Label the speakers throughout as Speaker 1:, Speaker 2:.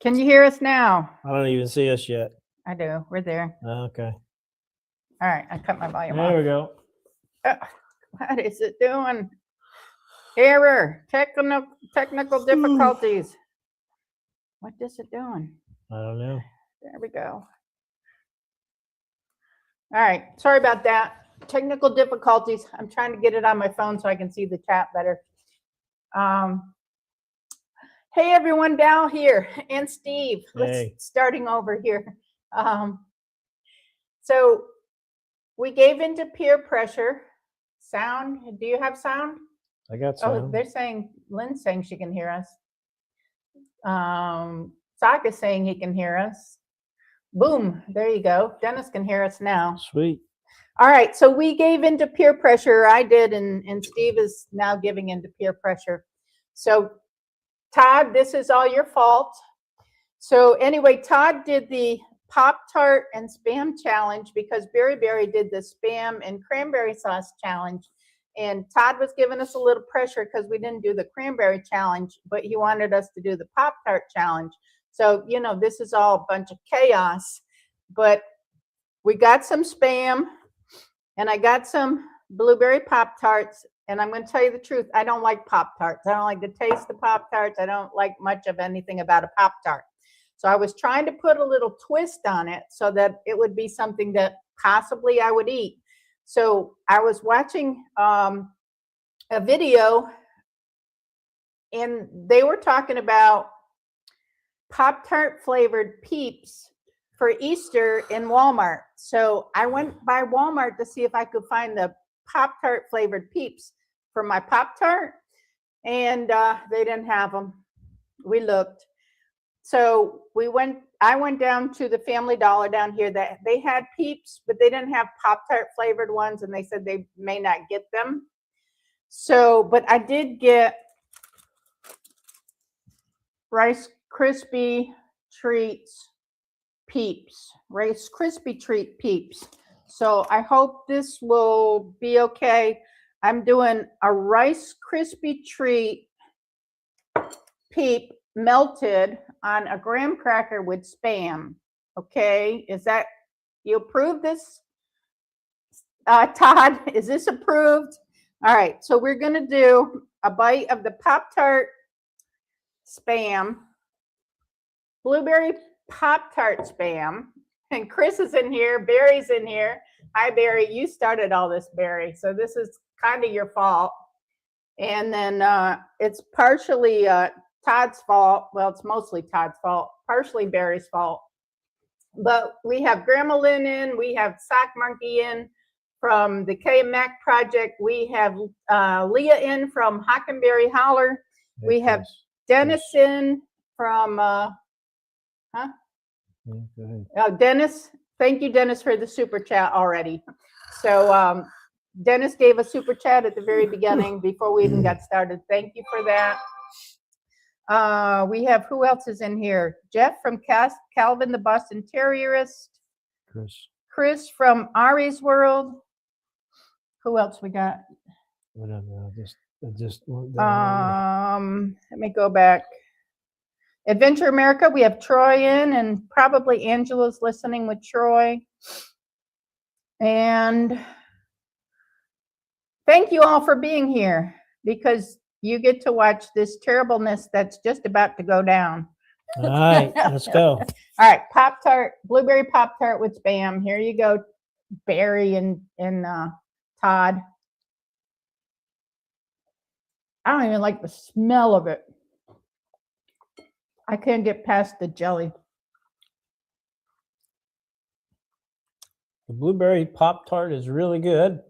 Speaker 1: Can you hear us now?
Speaker 2: I don't even see us yet.
Speaker 1: I do. We're there.
Speaker 2: Okay.
Speaker 1: All right. I cut my volume
Speaker 2: There
Speaker 1: off.
Speaker 2: we go.
Speaker 1: What is it doing? Error. Technical difficulties. What is it doing?
Speaker 2: I don't know.
Speaker 1: There we go. All right. Sorry about that. Technical difficulties. I'm trying to get it on my phone so I can see the chat better. Hey, everyone, Val here and Steve.
Speaker 2: Hey.
Speaker 1: Starting over here. So we gave into peer pressure. Sound. Do you have sound?
Speaker 2: I got some.
Speaker 1: Oh, they're saying, Lynn's saying she can hear us. Sock is saying he can hear us. Boom, there you go. Dennis can hear us now.
Speaker 2: Sweet.
Speaker 1: All right, so we gave into peer pressure. I did, and Steve is now giving into peer pressure. So Todd, this is all your fault. So anyway, Todd did the Pop-Tart and Spam challenge because Berry did the Spam and Cranberry Sauce challenge. And Todd was giving us a little pressure because we didn't do the Cranberry challenge, but he wanted us to do the Pop-Tart challenge. So, you know, this is all a bunch of chaos. But we got some Spam, and I got some blueberry Pop-Tarts. And I'm going to tell you the truth, I don't like Pop-Tarts. I don't like the taste of Pop-Tarts. I don't like much of anything about a Pop-Tart. So I was trying to put a little twist on it so that it would be something that possibly I would eat. So I was watching a video, and they were talking about Pop-Tart flavored Peeps for Easter in Walmart. So I went by Walmart to see if I could find the Pop-Tart flavored Peeps for my Pop-Tart, and they didn't have them. We looked. So I went down to the Family Dollar down here that they had Peeps, but they didn't have Pop-Tart flavored ones, and they said they may not get them. So, but I did get Rice Krispie Treats Peeps, Rice Krispie Treat Peeps. So I hope this will be okay. I'm doing a Rice Krispie Treat Peep melted on a graham cracker with Spam. Okay, is that, you approve this? Todd, is this approved? All right, so we're gonna do a bite of the Pop-Tart Spam, blueberry Pop-Tart Spam, and Chris is in here, Barry's in here. Hi, Barry, you started all this, Barry, so this is kind of your fault. And then it's partially Todd's fault. Well, it's mostly Todd's fault, partially Barry's fault. But we have Grandma Lynn in, we have Sock Monkey in from the KMAC project, we have Leah in from Hockenberry Holler, we have Dennis in from, Dennis, thank you, Dennis, for the super chat already. So Dennis gave a super chat at the very beginning before we even got started. Thank you for that. We have, who else is in here? Jeff from Calvin the Boston Terrierist. Chris from Ari's World. Who else we got?
Speaker 2: Whatever. Just
Speaker 1: let me go back. Adventure America, we have Troy in, and probably Angela's listening with Troy. And thank you all for being here, because you get to watch this terribleness that's just about to go down.
Speaker 2: All right, let's go.
Speaker 1: All right, Pop-Tart, blueberry Pop-Tart with Spam. Here you go, Barry and Todd. I don't even like the smell of it. I can't get past the jelly.
Speaker 2: The blueberry Pop-Tart is really good.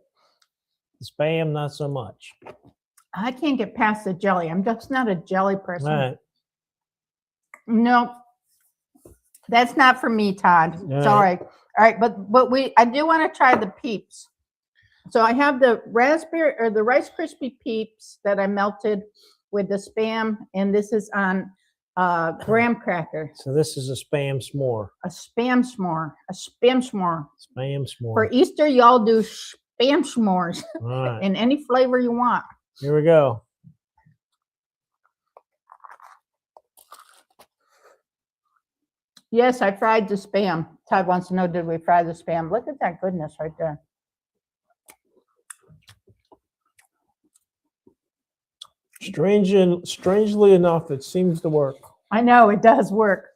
Speaker 2: The Spam, not so much.
Speaker 1: I can't get past the jelly. I'm just not a jelly person.
Speaker 2: All right.
Speaker 1: No, that's not for me, Todd. Sorry. All right, but I do want to try the Peeps. So I have the raspberry or the Rice Krispie Peeps that I melted with the Spam, and this is on graham cracker.
Speaker 2: So this is a spam s'more.
Speaker 1: A spam s'more. A spam s'more.
Speaker 2: Spam s'more.
Speaker 1: For Easter, y'all do spam s'mores
Speaker 2: All right.
Speaker 1: in any flavor you want.
Speaker 2: Here we go.
Speaker 1: Yes, I fried the spam. Todd wants to know, did we fry the spam? Look at that goodness right there.
Speaker 2: Strangely enough, it seems to work.
Speaker 1: I know it does work.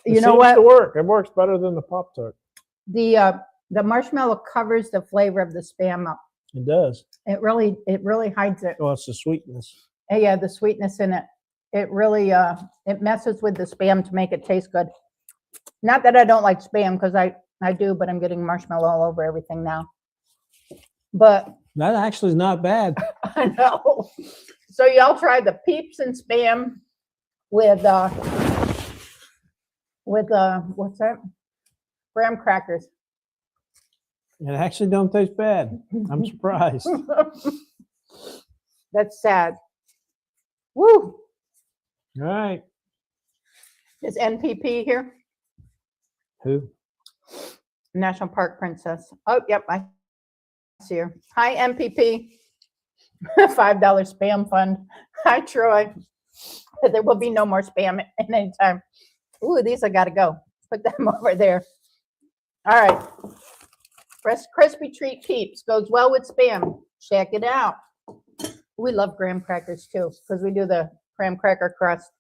Speaker 1: You know
Speaker 2: It seems
Speaker 1: what?
Speaker 2: to work. It works better than the Pop-Tart.
Speaker 1: The marshmallow covers the flavor of the spam up.
Speaker 2: It does.
Speaker 1: It really hides it.
Speaker 2: Oh, it's the sweetness.
Speaker 1: And yeah, the sweetness in it. It really it messes with the spam to make it taste good. Not that I don't like spam, because I do, but I'm getting marshmallow all over everything now. But
Speaker 2: That actually is not bad.
Speaker 1: I know. So y'all try the peeps and spam with what's that? Graham crackers.
Speaker 2: It actually don't taste bad. I'm surprised.
Speaker 1: That's sad. Woo!
Speaker 2: All right.
Speaker 1: Is NPP here?
Speaker 2: Who?
Speaker 1: National Park Princess. Oh, yep, I see her. Hi, MPP. $5 spam fund. Hi, Troy. There will be no more spam at any time. Ooh, these I gotta go. Put them over there. All right. Crispy treat peeps goes well with spam. Check it out. We love graham crackers too, because we do the graham cracker crust.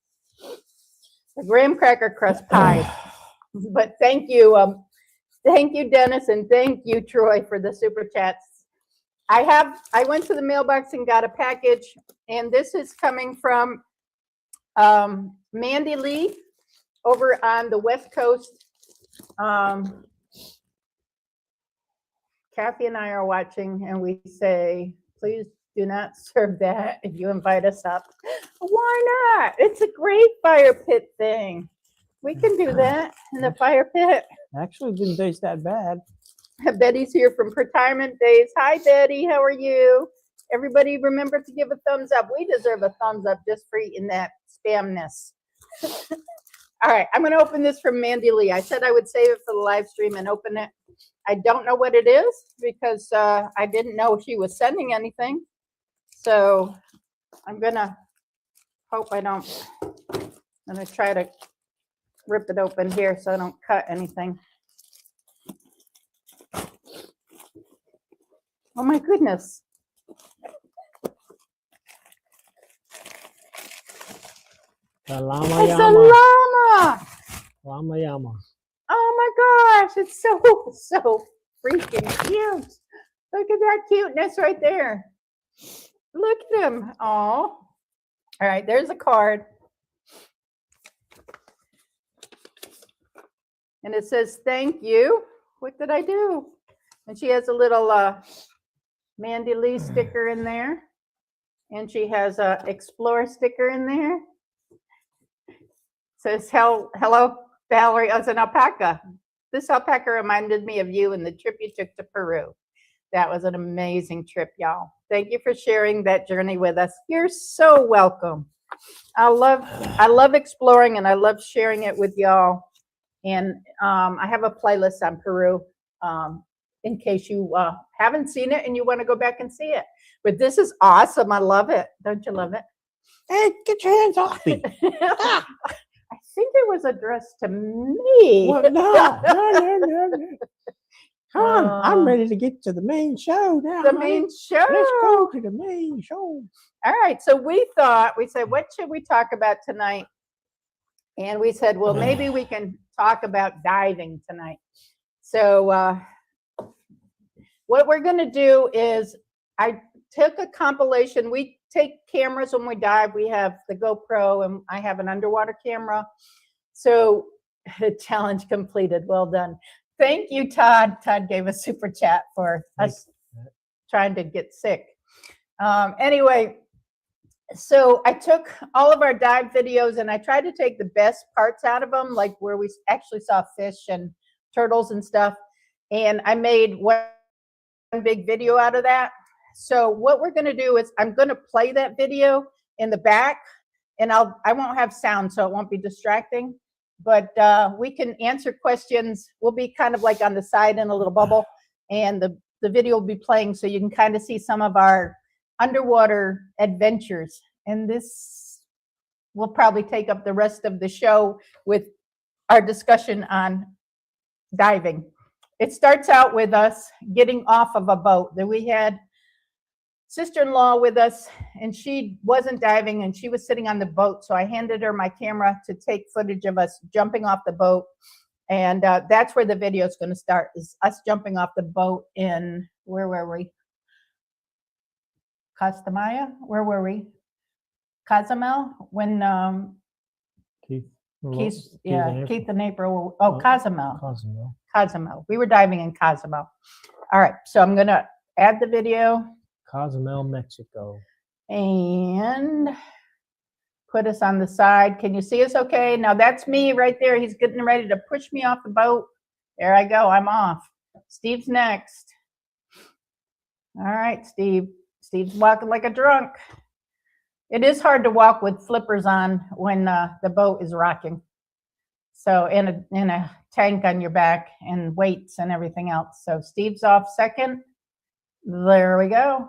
Speaker 1: The graham cracker crust pie. But thank you, Dennis, and thank you, Troy, for the super chats. I went to the mailbox and got a package, and this is coming from Mandy Lee over on the West Coast. Kathy and I are watching, and we say, please do not serve that if you invite us up. Why not? It's a great fire pit thing. We can do that in the fire pit.
Speaker 2: Actually, didn't taste that bad.
Speaker 1: Betty's here from Retirement Days. Hi, Betty. How are you? Everybody remember to give a thumbs up. We deserve a thumbs up just for eating that spamness. All right, I'm going to open this from Mandy Lee. I said I would save it for the live stream and open it. I don't know what it is because I didn't know she was sending anything. So I'm going to hope I don't. I'm going to try to rip it open here so I don't cut anything. Oh my goodness.
Speaker 2: The llama
Speaker 1: It's a
Speaker 2: yama.
Speaker 1: llama.
Speaker 2: Llama yama.
Speaker 1: Oh my gosh, it's so freaking cute. Look at that cuteness right there. Look at him. Oh. All right, there's a card. And it says, thank you. What did I do? And she has a little Mandy Lee sticker in there. And she has a Explore sticker in there. Says, hello, Valerie. Oh, it's an alpaca. This alpaca reminded me of you and the trip you took to Peru. That was an amazing trip, y'all. Thank you for sharing that journey with us. You're so welcome. I love exploring, and I love sharing it with y'all. And I have a playlist on Peru in case you haven't seen it and you want to go back and see it. But this is awesome. I love it. Don't you love it?
Speaker 2: Hey, get your hands off me.
Speaker 1: I think it was addressed to me.
Speaker 2: Well, no. Come on, I'm ready to get to the main show now.
Speaker 1: The
Speaker 2: honey.
Speaker 1: main show.
Speaker 2: Let's go to the main show.
Speaker 1: All right. So we said, what should we talk about tonight? And we said, well, maybe we can talk about diving tonight. So what we're going to do is I took a compilation. We take cameras when we dive. We have the GoPro, and I have an underwater camera. So challenge completed. Well done. Thank you, Todd. Todd gave a super chat for us trying to get sick. Anyway, so I took all of our dive videos and I tried to take the best parts out of them, like where we actually saw fish and turtles and stuff. And I made one big video out of that. So what we're going to do is I'm going to play that video in the back, and I won't have sound, so it won't be distracting. But we can answer questions. We'll be kind of like on the side in a little bubble, and the video will be playing, so you can kind of see some of our underwater adventures. And this will probably take up the rest of the show with our discussion on diving. It starts out with us getting off of a boat. Then we had sister-in-law with us, and she wasn't diving, and she was sitting on the boat. So I handed her my camera to take footage of us jumping off the boat. And that's where the video is going to start, is us jumping off the boat in, where were we? Costa Maya? Where were we? Cozumel? When
Speaker 2: Keith
Speaker 1: Keith and April. Cozumel.
Speaker 2: Cozumel.
Speaker 1: Cozumel. We were diving in Cozumel. All right, so I'm going to add the video.
Speaker 2: Cozumel, Mexico.
Speaker 1: And put us on the side. Can you see us okay? Now that's me right there. He's getting ready to push me off the boat. There I go. I'm off. Steve's next. All right, Steve. Steve's walking like a drunk. It is hard to walk with flippers on when the boat is rocking. So in a tank on your back and weights and everything else. So Steve's off second. There we go.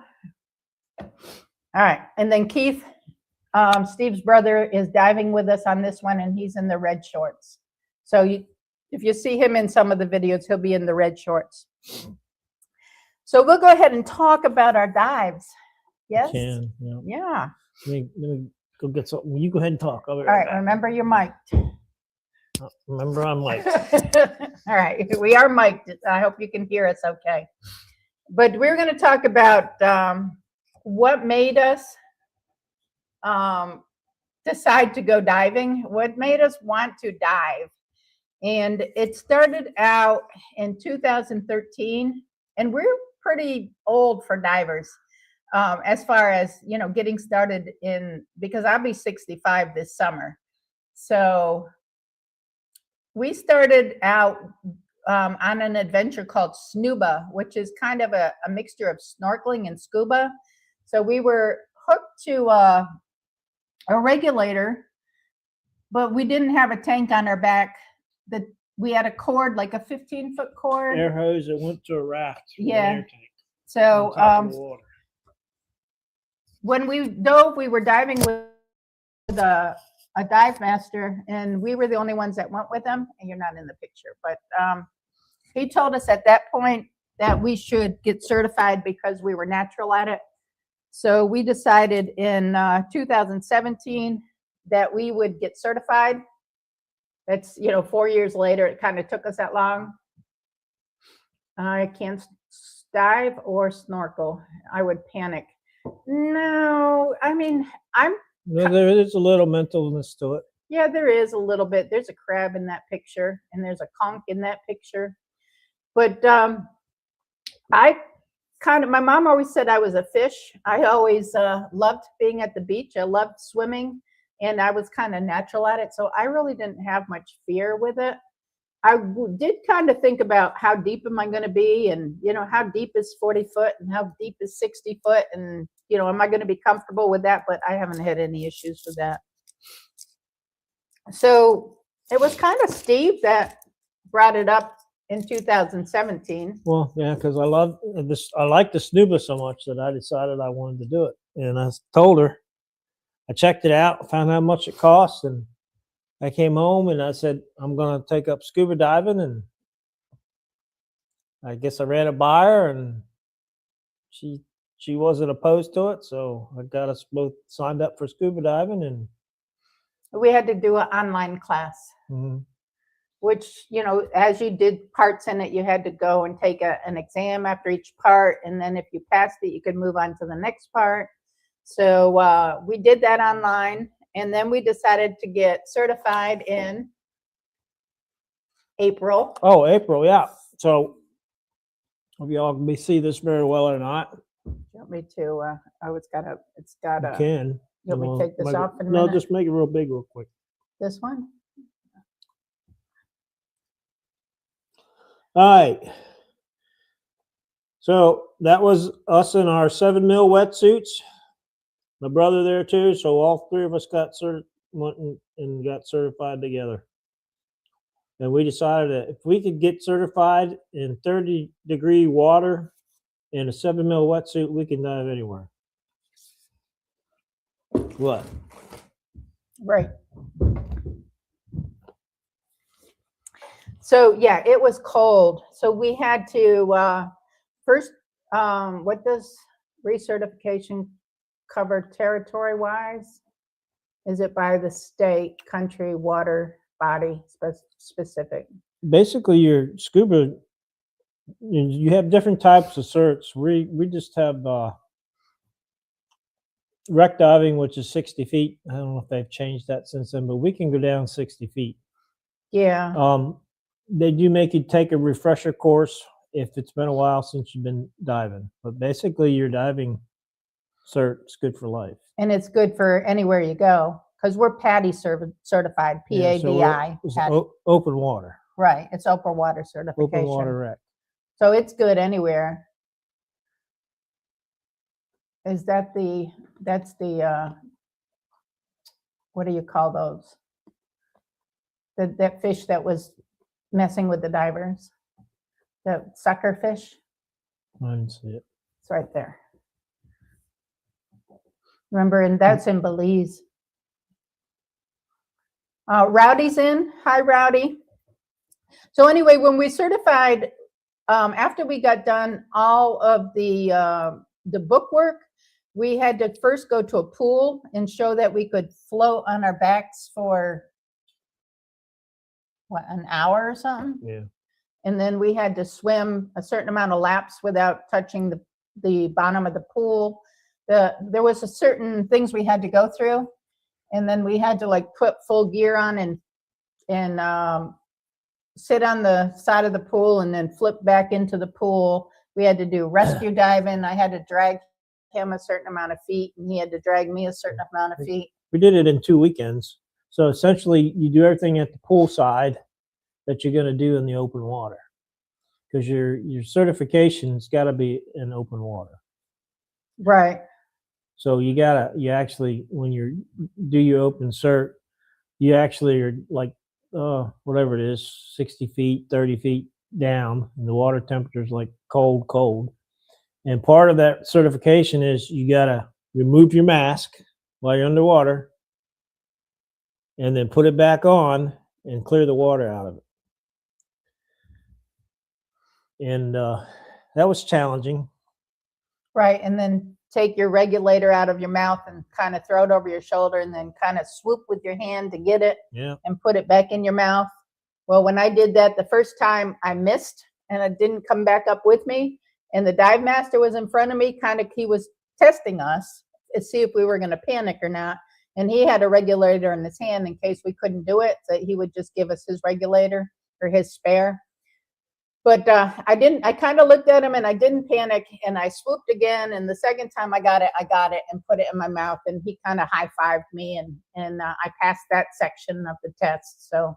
Speaker 1: All right, and then Keith, Steve's brother, is diving with us on this one, and he's in the red shorts. So if you see him in some of the videos, he'll be in the red shorts. So we'll go ahead and talk about our dives. Yes?
Speaker 2: Can, yeah.
Speaker 1: Yeah.
Speaker 2: Let me go get something. You go ahead and talk.
Speaker 1: All right, remember you're mic'd.
Speaker 2: Remember, I'm like.
Speaker 1: All right, we are mic'd. I hope you can hear us okay. But we're going to talk about what made us decide to go diving, what made us want to dive. And it started out in 2013, and we're pretty old for divers as far as, you know, getting started in, because I'll be 65 this summer. So we started out on an adventure called Scuba, which is kind of a mixture of snorkeling and scuba. So we were hooked to a regulator, but we didn't have a tank on our back. We had a cord, like a 15-foot cord.
Speaker 2: Air hose that went to a raft.
Speaker 1: Yeah.
Speaker 2: Air tank
Speaker 1: So
Speaker 2: on top of the water.
Speaker 1: when we dove, we were diving with a dive master, and we were the only ones that went with him. And you're not in the picture, but he told us at that point that we should get certified because we were natural at it. So we decided in 2017 that we would get certified. That's, 4 years later. It kind of took us that long. I can't dive or snorkel. I would panic. No, I mean,
Speaker 2: There is a little mentalness to it.
Speaker 1: Yeah, there is a little bit. There's a crab in that picture, and there's a conch in that picture. But my mom always said I was a fish. I always loved being at the beach. I loved swimming, and I was kind of natural at it. So I really didn't have much fear with it. I did kind of think about how deep am I going to be, and, how deep is 40 foot and how deep is 60 foot, and, am I going to be comfortable with that? But I haven't had any issues with that. So it was kind of Steve that brought it up in 2017.
Speaker 2: Well, yeah, because I love this. I like the Scuba so much that I decided I wanted to do it. And I told her, I checked it out, found out how much it costs, and I came home and I said, I'm going to take up scuba diving. And I guess I ran it by her, and she wasn't opposed to it. So I got us both signed up for scuba diving, and
Speaker 1: we had to do an online class.
Speaker 2: Mm-hmm.
Speaker 1: Which, as you did parts in it, you had to go and take an exam after each part. And then if you passed it, you could move on to the next part. So we did that online. And then we decided to get certified in April.
Speaker 2: Oh, April, yeah. So hope y'all can see this very well or not.
Speaker 1: You want me to, it's got a.
Speaker 2: You can.
Speaker 1: You want me to take this off in a
Speaker 2: No,
Speaker 1: minute?
Speaker 2: just make it real big real quick.
Speaker 1: This one?
Speaker 2: All right. So that was us in our 7 mil wetsuits. my brother there too. So all three of us went and got certified together. And we decided that if we could get certified in 30-degree water in a 7 mil wetsuit, we can dive anywhere. What?
Speaker 1: Right. So yeah, it was cold. So we had to first. What does recertification cover territory-wise? Is it by the state, country, water body specific?
Speaker 2: Basically, your scuba, you have different types of certs. We just have wreck diving, which is 60 feet. I don't know if they've changed that since then, but we can go down 60 feet.
Speaker 1: Yeah.
Speaker 2: They do make you take a refresher course if it's been a while since you've been diving. But basically, your diving cert is good for life.
Speaker 1: And it's good for anywhere you go because we're PADI certified, PADI.
Speaker 2: So open water.
Speaker 1: Right. It's open water certification.
Speaker 2: Open water wreck.
Speaker 1: So it's good anywhere. That's the, what do you call those? That fish that was messing with the divers, the sucker fish.
Speaker 2: I didn't see it.
Speaker 1: It's right there. Remember, and that's in Belize. Rowdy's in. Hi, Rowdy. So anyway, when we certified, after we got done all of the book work, we had to first go to a pool and show that we could float on our backs for what, an hour or something?
Speaker 2: Yeah.
Speaker 1: And then we had to swim a certain amount of laps without touching the bottom of the pool. There was a certain things we had to go through, and then we had to like put full gear on and sit on the side of the pool and then flip back into the pool. We had to do rescue diving. I had to drag him a certain amount of feet, and he had to drag me a certain amount of feet.
Speaker 2: We did it in 2 weekends. So essentially, you do everything at the pool side that you're going to do in the open water, because your certification's got to be in open water.
Speaker 1: Right.
Speaker 2: So you actually, when you do your open cert, you actually are like, whatever it is, 60 feet, 30 feet down, and the water temperature is like cold. And part of that certification is you got to remove your mask while you're underwater and then put it back on and clear the water out of it. And that was challenging.
Speaker 1: Right. And then take your regulator out of your mouth and kind of throw it over your shoulder and then kind of swoop with your hand to get it and put it back in your mouth. Well, when I did that the first time, I missed and it didn't come back up with me. And the dive master was in front of me, he was testing us to see if we were going to panic or not. And he had a regulator in his hand in case we couldn't do it. So he would just give us his regulator or his spare. But I kind of looked at him and I didn't panic, and I swooped again. And the second time I got it and put it in my mouth, and he kind of high-fived me, and I passed that section of the test. So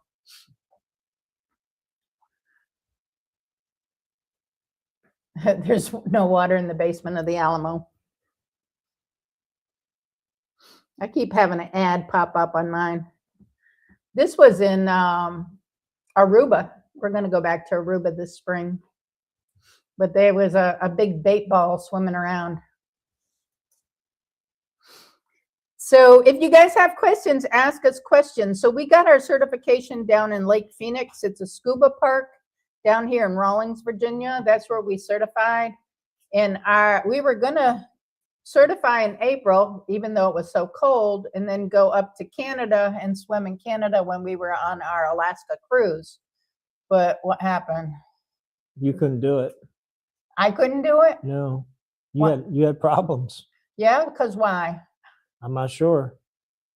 Speaker 1: there's no water in the basement of the Alamo. I keep having an ad pop up on mine. This was in Aruba. We're going to go back to Aruba this spring. But there was a big bait ball swimming around. So if you guys have questions, ask us questions. So we got our certification down in Lake Phoenix. It's a scuba park down here in Rawlins, Virginia. That's where we certified. And we were going to certify in April, even though it was so cold, and then go up to Canada and swim in Canada when we were on our Alaska cruise. But what happened?
Speaker 2: You couldn't do it.
Speaker 1: I couldn't do it?
Speaker 2: No. You had problems.
Speaker 1: Yeah, because why?
Speaker 2: I'm not sure.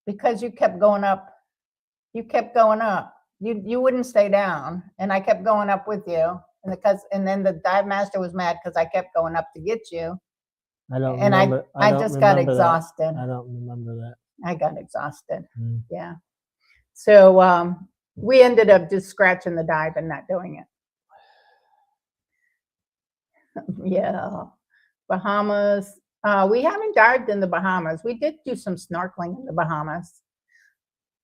Speaker 1: Because you kept going up. You kept going up. You wouldn't stay down, and I kept going up with you. And then the dive master was mad because I kept going up to get you.
Speaker 2: I don't
Speaker 1: and
Speaker 2: remember.
Speaker 1: I just got exhausted.
Speaker 2: I don't remember that.
Speaker 1: I got exhausted. Yeah. So we ended up just scratching the dive and not doing it. Yeah. Bahamas. We haven't dived in the Bahamas. We did do some snorkeling in the Bahamas.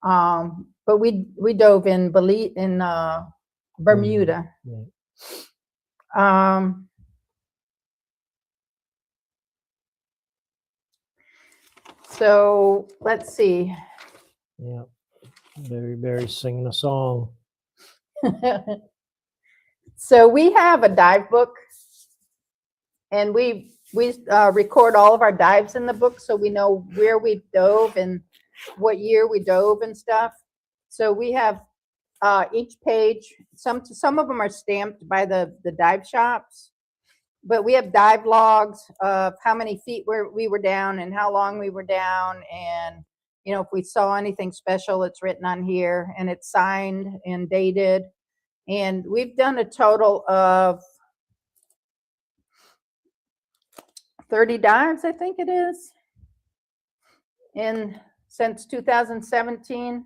Speaker 1: But we dove in Bermuda.
Speaker 2: Yeah.
Speaker 1: So let's see.
Speaker 2: Yeah. Barry singing a song.
Speaker 1: So we have a dive book, and we record all of our dives in the book, so we know where we dove and what year we dove and stuff. So we have each page. Some of them are stamped by the dive shops, but we have dive logs of how many feet we were down and how long we were down, and if we saw anything special, it's written on here, and it's signed and dated. And we've done a total of 30 dives, I think it is, since 2017.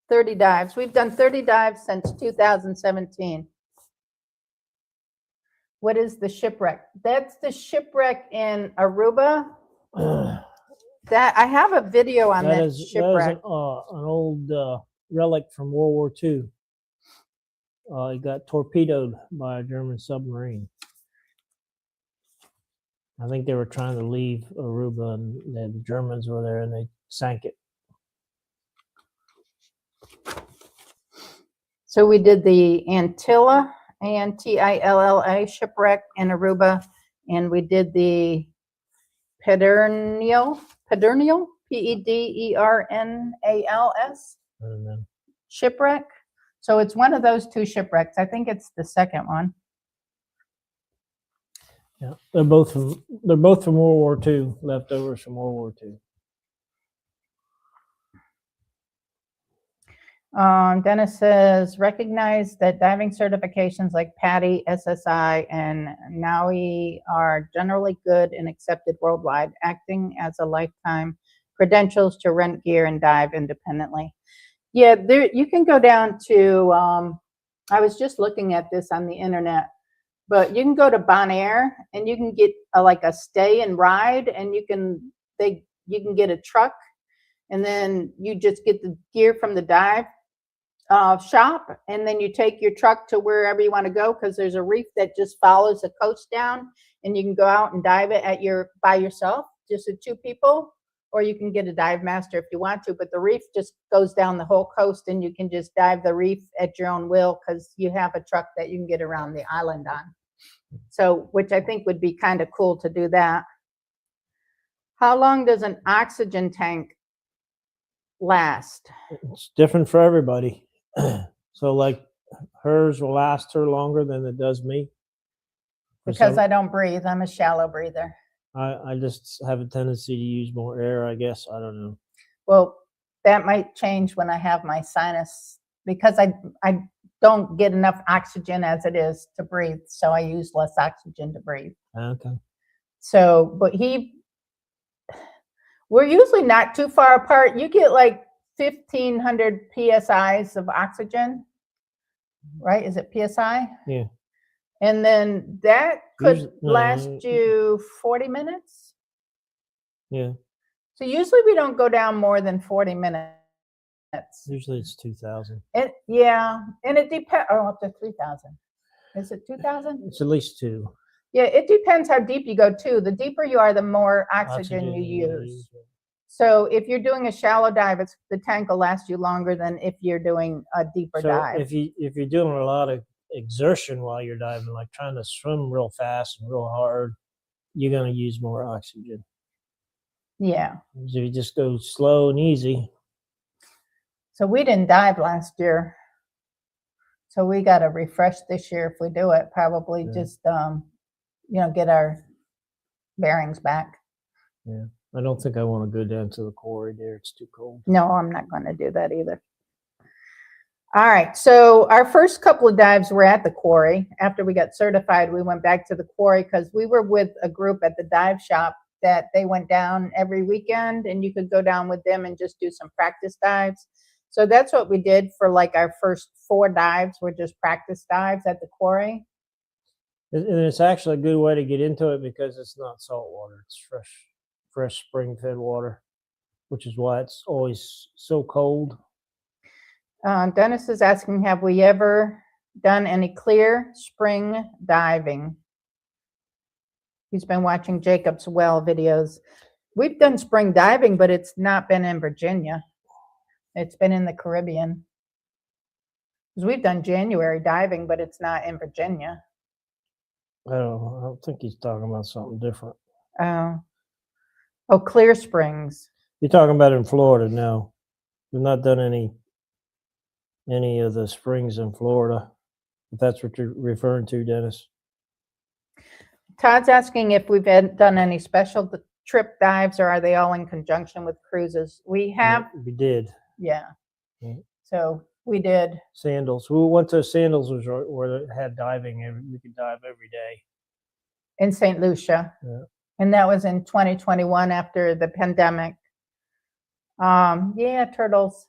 Speaker 1: 30 dives. We've done 30 dives since 2017. What is the shipwreck? That's the shipwreck in Aruba. That I have a video on that shipwreck.
Speaker 2: That is an old relic from World War II. It got torpedoed by a German submarine. I think they were trying to leave Aruba, and the Germans were there, and they sank it.
Speaker 1: So we did the Antilla, Antilla shipwreck in Aruba, and we did the Pedernal, Pedernals
Speaker 2: I don't know.
Speaker 1: shipwreck. So it's one of those two shipwrecks. I think it's the second one.
Speaker 2: Yeah, they're both from World War II, leftovers from World War II.
Speaker 1: Dennis says, recognize that diving certifications like PADI, SSI, and NAUI are generally good and accepted worldwide, acting as a lifetime credentials to rent gear and dive independently. Yeah, you can go down to, I was just looking at this on the internet, but you can go to Bonaire and you can get like a stay and ride, and you can get a truck, and then you just get the gear from the dive shop, and then you take your truck to wherever you want to go, because there's a reef that just follows the coast down, and you can go out and dive it by yourself, just with two people, or you can get a dive master if you want to, but the reef just goes down the whole coast, and you can just dive the reef at your own will, because you have a truck that you can get around the island on. So, which I think would be kind of cool to do that. How long does an oxygen tank last?
Speaker 2: It's different for everybody. So like hers will last her longer than it does me.
Speaker 1: Because I don't breathe. I'm a shallow breather.
Speaker 2: I just have a tendency to use more air, I guess. I don't know.
Speaker 1: Well, that might change when I have my sinus, because I don't get enough oxygen as it is to breathe. So I use less oxygen to breathe.
Speaker 2: Okay.
Speaker 1: So, but we're usually not too far apart. You get like 1,500 PSIs of oxygen, right? Is it PSI?
Speaker 2: Yeah.
Speaker 1: And then that could last you 40 minutes.
Speaker 2: Yeah.
Speaker 1: So usually we don't go down more than 40 minutes.
Speaker 2: Usually it's 2,000.
Speaker 1: Yeah, and it depends. Oh, up to 3,000. Is it 2,000?
Speaker 2: It's at least 2.
Speaker 1: Yeah, it depends how deep you go too. The deeper you are, the more oxygen you use. So if you're doing a shallow dive, the tank will last you longer than if you're doing a deeper dive.
Speaker 2: If you're doing a lot of exertion while you're diving, like trying to swim real fast and real hard, you're going to use more oxygen.
Speaker 1: Yeah.
Speaker 2: So if you just go slow and easy.
Speaker 1: So we didn't dive last year. So we got to refresh this year if we do it. Probably just, get our bearings back.
Speaker 2: Yeah. I don't think I want to go down to the quarry there. It's too cold.
Speaker 1: No, I'm not going to do that either. All right. So our first couple of dives were at the quarry. After we got certified, we went back to the quarry because we were with a group at the dive shop that they went down every weekend, and you could go down with them and just do some practice dives. So that's what we did for like our first 4 dives, were just practice dives at the quarry.
Speaker 2: And it's actually a good way to get into it because it's not salt water. It's fresh spring-fed water, which is why it's always so cold.
Speaker 1: Dennis is asking, have we ever done any clear spring diving? He's been watching Jacob's Well videos. We've done spring diving, but it's not been in Virginia. It's been in the Caribbean. Because we've done January diving, but it's not in Virginia.
Speaker 2: I don't think he's talking about something different.
Speaker 1: Oh, Clear Springs.
Speaker 2: You're talking about in Florida? No, we've not done any of the springs in Florida. If that's what you're referring to, Dennis.
Speaker 1: Todd's asking if we've done any special trip dives, or are they all in conjunction with cruises? We have.
Speaker 2: We did.
Speaker 1: Yeah.
Speaker 2: Yeah.
Speaker 1: So we did.
Speaker 2: Sandals. We went to Sandals, where it had diving. We could dive every day.
Speaker 1: In St. Lucia.
Speaker 2: Yeah.
Speaker 1: And that was in 2021 after the pandemic. Yeah, turtles.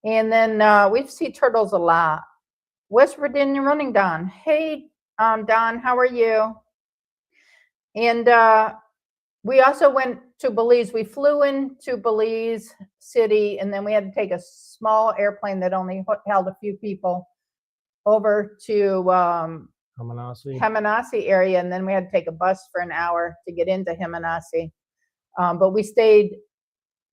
Speaker 1: And then we see turtles a lot. West Virginia Running Don. Hey, Don, how are you? And we also went to Belize. We flew into Belize City, and then we had to take a small airplane that only held a few people over to Hemanasi area, and then we had to take a bus for an hour to get into Hemanasi. But we stayed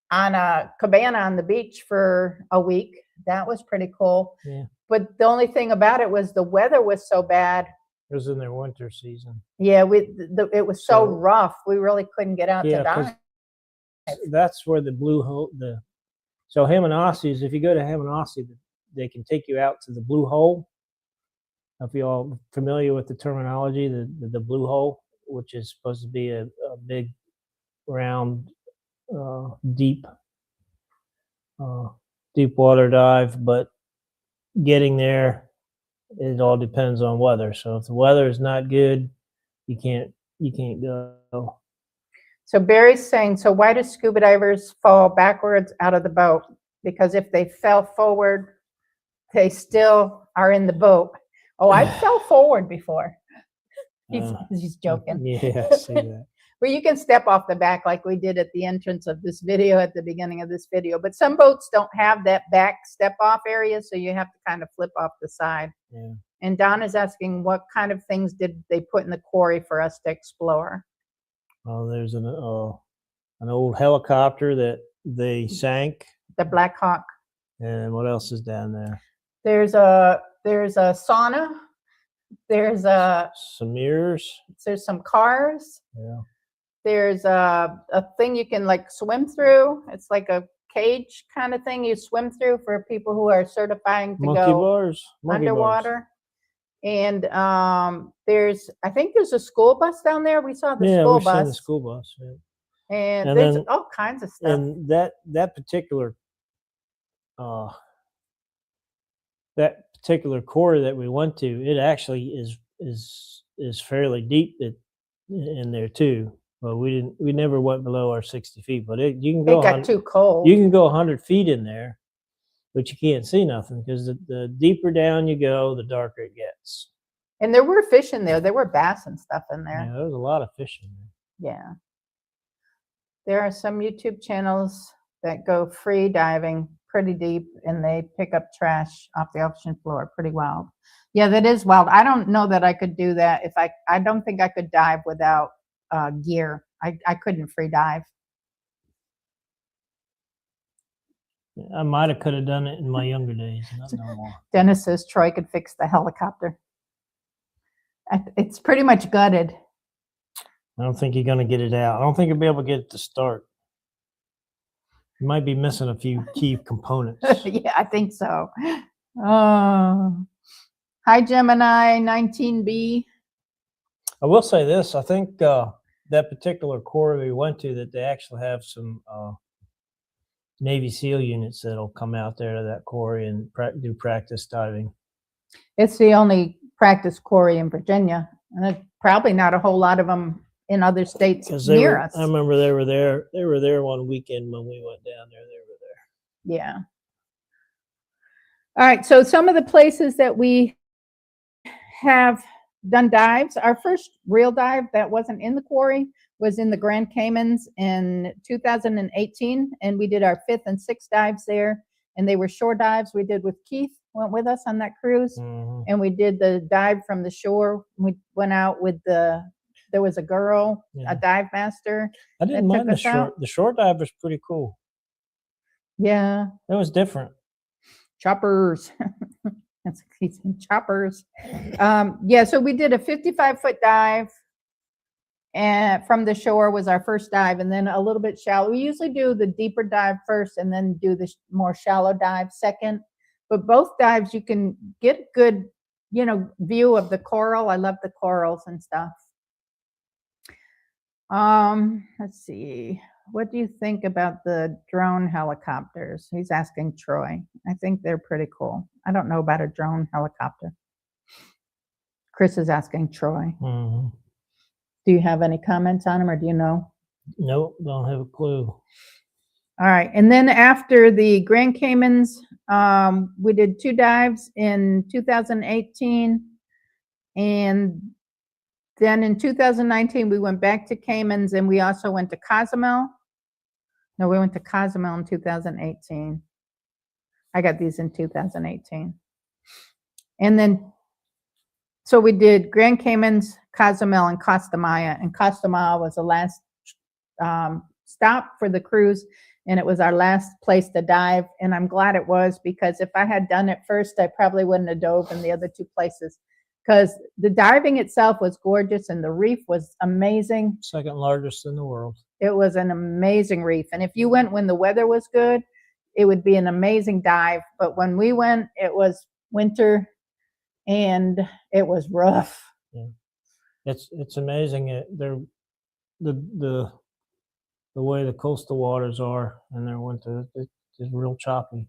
Speaker 1: on a cabana on the beach for a week. That was pretty cool.
Speaker 2: Yeah.
Speaker 1: But the only thing about it was the weather was so bad.
Speaker 2: It was in their winter season.
Speaker 1: Yeah, it was so rough. We really couldn't get out to dive.
Speaker 2: That's where the blue hole. So Hemanasi, if you go to Hemanasi, they can take you out to the blue hole. If you're all familiar with the terminology, the blue hole, which is supposed to be a big, round, deep water dive, but getting there, it all depends on weather. So if the weather is not good, you can't go.
Speaker 1: So Barry's saying, so why do scuba divers fall backwards out of the boat? Because if they fell forward, they still are in the boat. Oh, I fell forward before. He's joking.
Speaker 2: Yeah, I see that.
Speaker 1: Where you can step off the back like we did at the entrance of this video, at the beginning of this video. But some boats don't have that back step off area, so you have to kind of flip off the side.
Speaker 2: Yeah.
Speaker 1: And Don is asking, what kind of things did they put in the quarry for us to explore?
Speaker 2: Oh, there's an old helicopter that they sank.
Speaker 1: The Black Hawk.
Speaker 2: And what else is down there?
Speaker 1: There's a sauna. There's
Speaker 2: some mirrors.
Speaker 1: There's some cars.
Speaker 2: Yeah.
Speaker 1: There's a thing you can like swim through. It's like a cage kind of thing you swim through for people who are certifying to
Speaker 2: Monkey bars.
Speaker 1: Underwater. Bars. And I think there's a school bus down there. We saw the school bus.
Speaker 2: Seen the school bus. Yeah.
Speaker 1: And there's all kinds of stuff.
Speaker 2: And that particular quarry that we went to, it actually is fairly deep in there too. But we never went below our 60 feet. But you can go.
Speaker 1: It got too cold.
Speaker 2: You can go 100 feet in there, but you can't see nothing because the deeper down you go, the darker it gets.
Speaker 1: And there were fish in there. There were bass and stuff in there.
Speaker 2: Yeah, there was a lot of fish in there.
Speaker 1: Yeah. There are some YouTube channels that go free diving pretty deep, and they pick up trash off the ocean floor. Pretty wild. Yeah, that is wild. I don't know that I could do that. I don't think I could dive without gear. I couldn't free dive.
Speaker 2: I might have could have done it in my younger days. Not no more.
Speaker 1: Dennis says Troy could fix the helicopter. It's pretty much gutted.
Speaker 2: I don't think you're going to get it out. I don't think you'll be able to get it to start. You might be missing a few key components.
Speaker 1: Yeah, I think so. Hi, Gemini 19B.
Speaker 2: I will say this. I think that particular quarry we went to, that they actually have some Navy SEAL units that'll come out there to that quarry and do practice diving.
Speaker 1: It's the only practice quarry in Virginia, and there's probably not a whole lot of them in other states near us.
Speaker 2: I remember they were there. They were there one weekend when we went down there. They were there.
Speaker 1: Yeah. All right. So some of the places that we have done dives. Our first real dive that wasn't in the quarry was in the Grand Caymans in 2018, and we did our 5th and 6th dives there, and they were shore dives we did with Keith, went with us on that cruise, and we did the dive from the shore. We went out with there was a girl,
Speaker 2: Yeah.
Speaker 1: a dive master.
Speaker 2: I didn't
Speaker 1: that
Speaker 2: mind
Speaker 1: took us out.
Speaker 2: the shore dive was pretty cool.
Speaker 1: Yeah,
Speaker 2: It was different.
Speaker 1: choppers. That's choppers. Yeah, so we did a 55-foot dive, and from the shore was our first dive, and then a little bit shallow. We usually do the deeper dive first and then do the more shallow dive second. But both dives you can get good, view of the coral. I love the corals and stuff. Let's see. What do you think about the drone helicopters? He's asking Troy. I think they're pretty cool. I don't know about a drone helicopter. Chris is asking Troy.
Speaker 2: Mm-hmm.
Speaker 1: Do you have any comments on them, or do you know?
Speaker 2: Nope, don't have a clue.
Speaker 1: All right. And then after the Grand Caymans, we did 2 dives in 2018. And then in 2019, we went back to Caymans, and we also went to Cozumel. No, we went to Cozumel in 2018. I got these in 2018. And then, so we did Grand Caymans, Cozumel, and Costa Maya. And Costa Maya was the last stop for the cruise, and it was our last place to dive. And I'm glad it was, because if I had done it first, I probably wouldn't have dove in the other 2 places, because the diving itself was gorgeous and the reef was amazing.
Speaker 2: Second largest in the world.
Speaker 1: It was an amazing reef. And if you went when the weather was good, it would be an amazing dive. But when we went, it was winter and it was rough.
Speaker 2: Yeah. It's amazing. The way the coastal waters are in their winter, it's real choppy.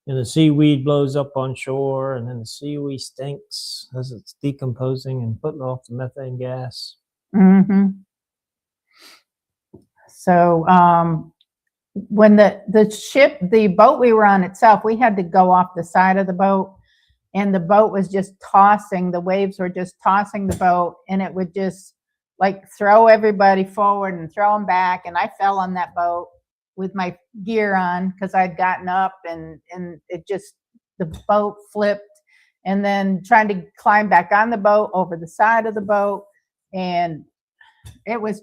Speaker 2: And the seaweed blows up on shore, and then the seaweed stinks as it's decomposing and putting off the methane gas.
Speaker 1: Mm-hmm. So when the boat we were on itself, we had to go off the side of the boat, and the boat was just tossing. The waves were just tossing the boat, and it would just like throw everybody forward and throw them back. And I fell on that boat with my gear on because I'd gotten up, and it just, the boat flipped, and then trying to climb back on the boat over the side of the boat. And it was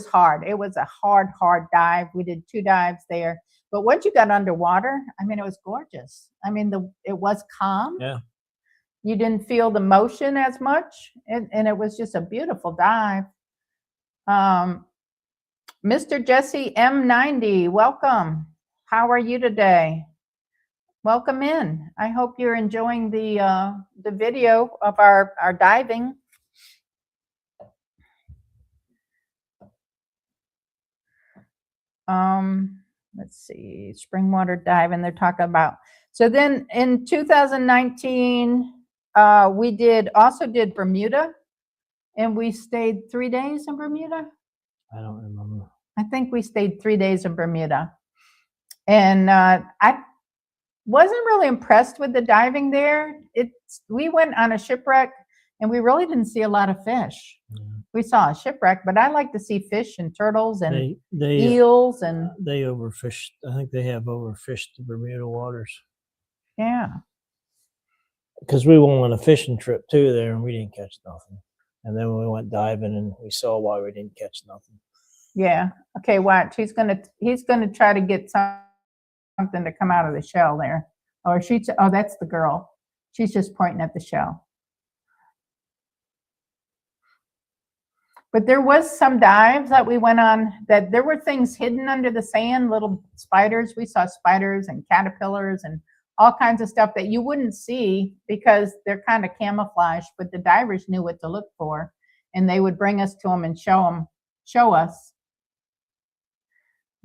Speaker 1: hard. It was a hard dive. We did 2 dives there. But once you got underwater, I mean, it was gorgeous. I mean, it was calm.
Speaker 2: Yeah.
Speaker 1: You didn't feel the motion as much, and it was just a beautiful dive. Mr. Jesse M90, welcome. How are you today? Welcome in. I hope you're enjoying the video of our diving. Let's see, springwater diving they're talking about. So then in 2019, we also did Bermuda, and we stayed 3 days in Bermuda.
Speaker 2: I don't remember.
Speaker 1: I think we stayed 3 days in Bermuda. And I wasn't really impressed with the diving there. We went on a shipwreck, and we really didn't see a lot of fish.
Speaker 2: Yeah.
Speaker 1: We saw a shipwreck, but I like to see fish and turtles and
Speaker 2: they
Speaker 1: eels, and
Speaker 2: they overfished. I think they have overfished the Bermuda waters.
Speaker 1: yeah.
Speaker 2: Because we went on a fishing trip too there, and we didn't catch nothing. And then we went diving, and we saw why we didn't catch nothing.
Speaker 1: Yeah. Okay, watch. He's gonna try to get something to come out of the shell there. Or that's the girl. She's just pointing at the shell. But there was some dives that we went on that there were things hidden under the sand, little spiders. We saw spiders and caterpillars and all kinds of stuff that you wouldn't see because they're kind of camouflaged, but the divers knew what to look for, and they would bring us to them and show us.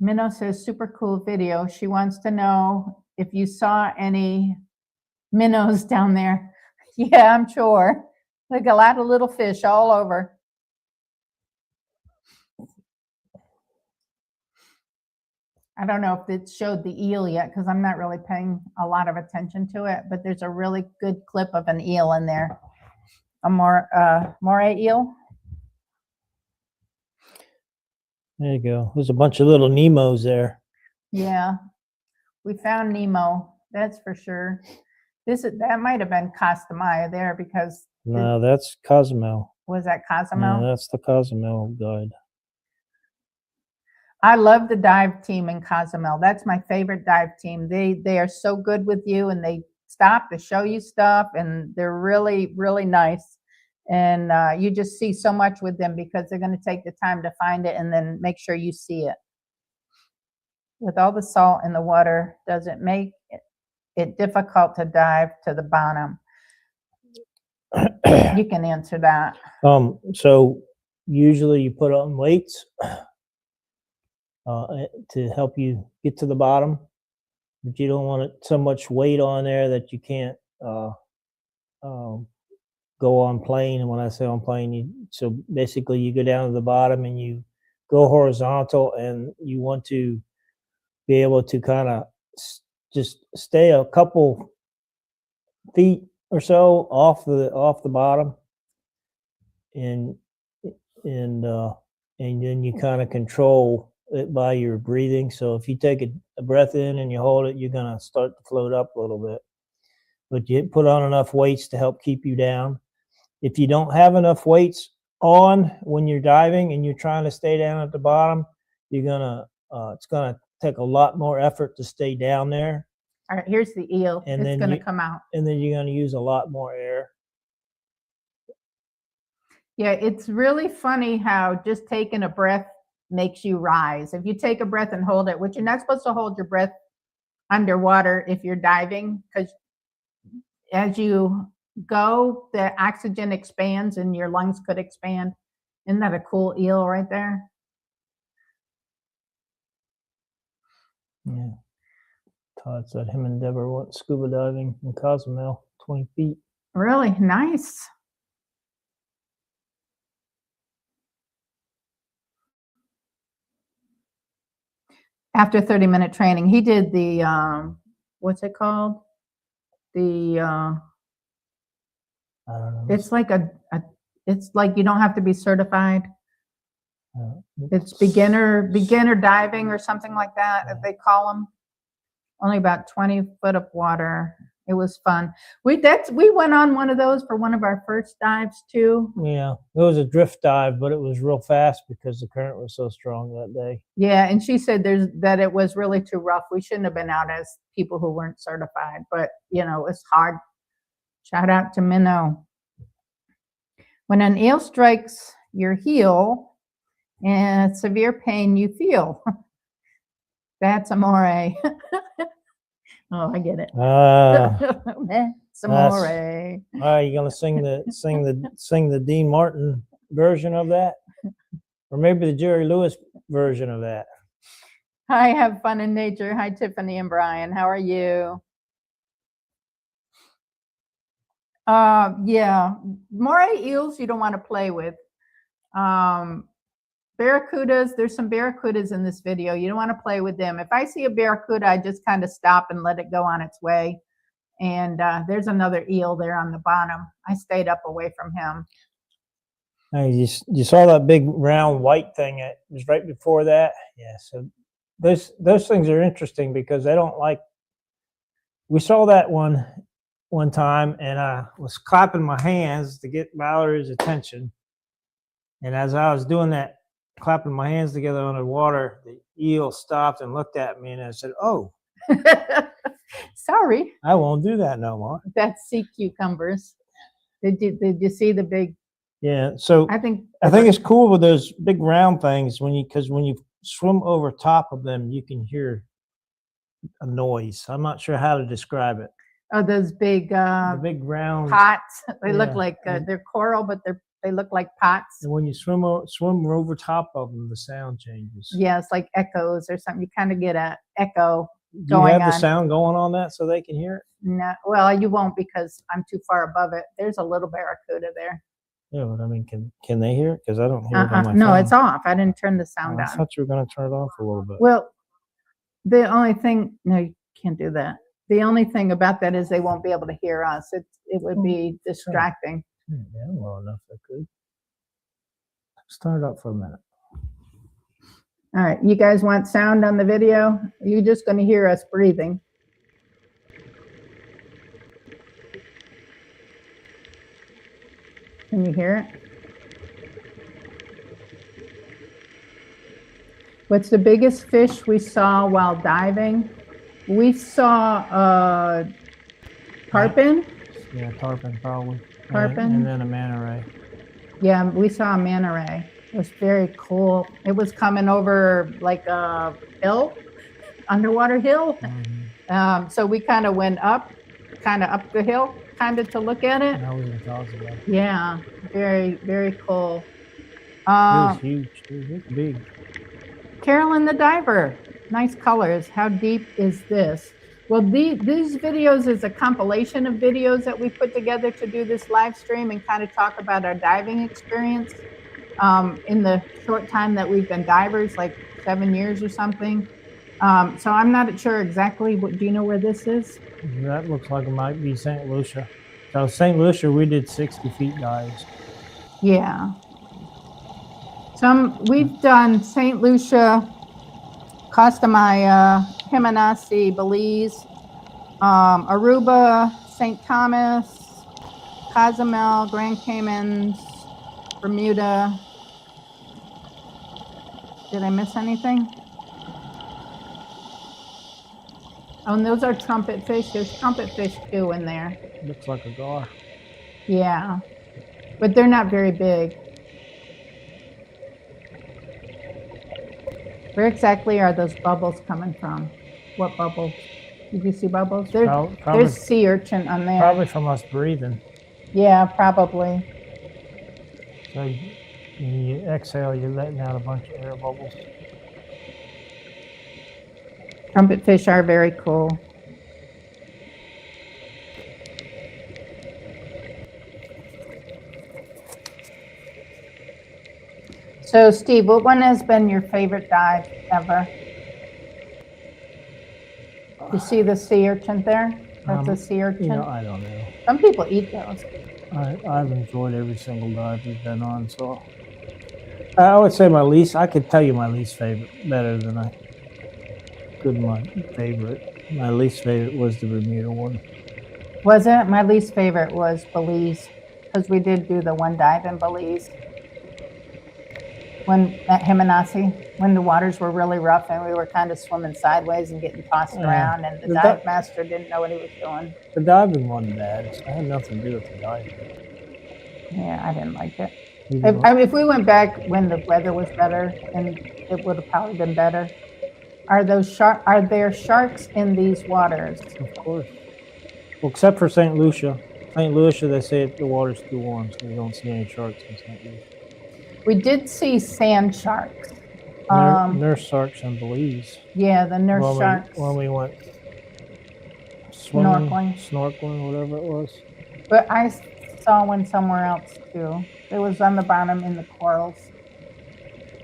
Speaker 1: Minnow says, super cool video. She wants to know if you saw any minnows down there. Yeah, I'm sure. Like a lot of little fish all over. I don't know if it showed the eel yet because I'm not really paying a lot of attention to it, but there's a really good clip of an eel in there. a moray eel.
Speaker 2: There you go. There's a bunch of little Nemos there.
Speaker 1: Yeah, we found Nemo. That's for sure. That might have been Costa Maya there because
Speaker 2: No, that's Cozumel.
Speaker 1: was that
Speaker 2: No,
Speaker 1: Cozumel?
Speaker 2: that's the Cozumel guide.
Speaker 1: I love the dive team in Cozumel. That's my favorite dive team. They are so good with you, and they stop to show you stuff, and they're really, really nice. And you just see so much with them because they're going to take the time to find it and then make sure you see it. With all the salt in the water, does it make it difficult to dive to the bottom? You can answer that.
Speaker 2: So usually you put on weights to help you get to the bottom, but you don't want so much weight on there that you can't go on plane. And when I say on plane, so basically you go down to the bottom and you go horizontal, and you want to be able to kind of just stay a couple feet or so off the bottom, and then you kind of control it by your breathing. So if you take a breath in and you hold it, you're gonna start to float up a little bit, but you put on enough weights to help keep you down. If you don't have enough weights on when you're diving and you're trying to stay down at the bottom, you're gonna it's gonna take a lot more effort to stay down there.
Speaker 1: All right, here's the eel.
Speaker 2: And
Speaker 1: it's going to come out.
Speaker 2: And then you're going to use a lot more air.
Speaker 1: Yeah, it's really funny how just taking a breath makes you rise. If you take a breath and hold it, which you're not supposed to hold your breath underwater if you're diving, because as you go, the oxygen expands and your lungs could expand. Isn't that a cool eel right there?
Speaker 2: Yeah. Todd said him and Deborah went scuba diving in Cozumel, 20 feet.
Speaker 1: Really nice. After 30-minute training, he did the what's it called? The
Speaker 2: I don't know.
Speaker 1: it's like it's like you don't have to be certified. It's beginner diving or something like that, if they call them. Only about 20 foot of water. It was fun. We went on one of those for one of our first dives too.
Speaker 2: Yeah, it was a drift dive, but it was real fast because the current was so strong that day.
Speaker 1: Yeah, and she said that it was really too rough. We shouldn't have been out as people who weren't certified, but it's hard. Shout out to Minnow. When an eel strikes your heel and severe pain you feel, that's amore. Oh, I get it. That's amore.
Speaker 2: All right, you gonna sing the Dean Martin version of that, or maybe the Jerry Lewis version of that?
Speaker 1: Hi, have fun in nature. Hi, Tiffany and Brian. How are you? Yeah, moray eels you don't want to play with. Barracudas, there's some barracudas in this video. You don't want to play with them. If I see a barracuda, I just kind of stop and let it go on its way. And there's another eel there on the bottom. I stayed up away from him.
Speaker 2: You saw that big round white thing that was right before that? Yeah, so those things are interesting because they don't like. We saw that one time, and I was clapping my hands to get Valerie's attention. And as I was doing that, clapping my hands together underwater, the eel stopped and looked at me, and I said, "Oh,
Speaker 1: sorry,
Speaker 2: I won't do that no more."
Speaker 1: That's sea cucumbers. Did you see the big?
Speaker 2: Yeah, so
Speaker 1: I think
Speaker 2: it's cool with those big round things because when you swim over top of them, you can hear a noise. I'm not sure how to describe it.
Speaker 1: Oh, those big
Speaker 2: the big round
Speaker 1: pots. They look like they're coral, but they look like pots.
Speaker 2: And when you swim over top of them, the sound changes.
Speaker 1: Yeah, it's like echoes or something. You kind of get an echo
Speaker 2: Do you have the sound going on that so they can hear it?
Speaker 1: No, well, you won't because I'm too far above it. There's a little barracuda there.
Speaker 2: Yeah, but I mean, can they hear it? Because I don't hear it on my
Speaker 1: No,
Speaker 2: phone.
Speaker 1: it's off. I didn't turn the sound
Speaker 2: I
Speaker 1: on.
Speaker 2: thought you were going to turn it off a little bit.
Speaker 1: Well, the only thing, no, you can't do that. The only thing about that is they won't be able to hear us. It would be distracting.
Speaker 2: Yeah, well enough I could. Start up for a minute.
Speaker 1: All right, you guys want sound on the video? You're just going to hear us breathing. Can you hear it? What's the biggest fish we saw while diving? We saw tarpon.
Speaker 2: Yeah, tarpon probably.
Speaker 1: Tarpon?
Speaker 2: And then a manta ray.
Speaker 1: Yeah, we saw a manta ray. It was very cool. It was coming over like a hill, underwater hill. So we kind of went up the hill, kind of to look at it.
Speaker 2: That was impossible.
Speaker 1: Yeah, very, very cool.
Speaker 2: It was huge. It was big.
Speaker 1: Carolyn the diver, nice colors. How deep is this? Well, these videos is a compilation of videos that we put together to do this live stream and kind of talk about our diving experience in the short time that we've been divers, like 7 years or something. So I'm not sure exactly. Do you know where this is?
Speaker 2: That looks like it might be St. Lucia. So St. Lucia, we did 60 feet dives.
Speaker 1: Yeah. We've done St. Lucia, Costa Maya, Jimenez, Belize, Aruba, St. Thomas, Cozumel, Grand Caymans, Bermuda. Did I miss anything? Oh, and those are trumpet fish. There's trumpet fish too in there.
Speaker 2: Looks like a gar.
Speaker 1: Yeah, but they're not very big. Where exactly are those bubbles coming from? What bubbles? Did you see bubbles? There's sea urchin on there.
Speaker 2: Probably from us breathing.
Speaker 1: Yeah, probably.
Speaker 2: So you exhale, you're letting out a bunch of air bubbles.
Speaker 1: Trumpet fish are very cool. So, Steve, what one has been your favorite dive ever? You see the sea urchin there? That's a sea urchin.
Speaker 2: You know, I don't know.
Speaker 1: Some people eat those.
Speaker 2: I've enjoyed every single dive we've been on, so I would say I could tell you my least favorite better than my favorite. My least favorite was the Bermuda one.
Speaker 1: Was it? My least favorite was Belize, because we did do the one dive in Belize. At Jimenez, when the waters were really rough and we were kind of swimming sideways and getting tossed around, and the dive master didn't know what he was doing.
Speaker 2: The diving wasn't bad. It had nothing to do with the diving.
Speaker 1: Yeah, I didn't like it. If we went back when the weather was better, then it would have probably been better. Are there sharks in these waters?
Speaker 2: Of course. Well, except for St. Lucia. St. Lucia, they say the water's too warm, so we don't see any sharks in St. Lucia.
Speaker 1: We did see sand sharks.
Speaker 2: Nurse sharks in Belize.
Speaker 1: Yeah, the nurse sharks.
Speaker 2: When we went swimming,
Speaker 1: snorkeling,
Speaker 2: whatever it was.
Speaker 1: But I saw one somewhere else too. It was on the bottom in the corals.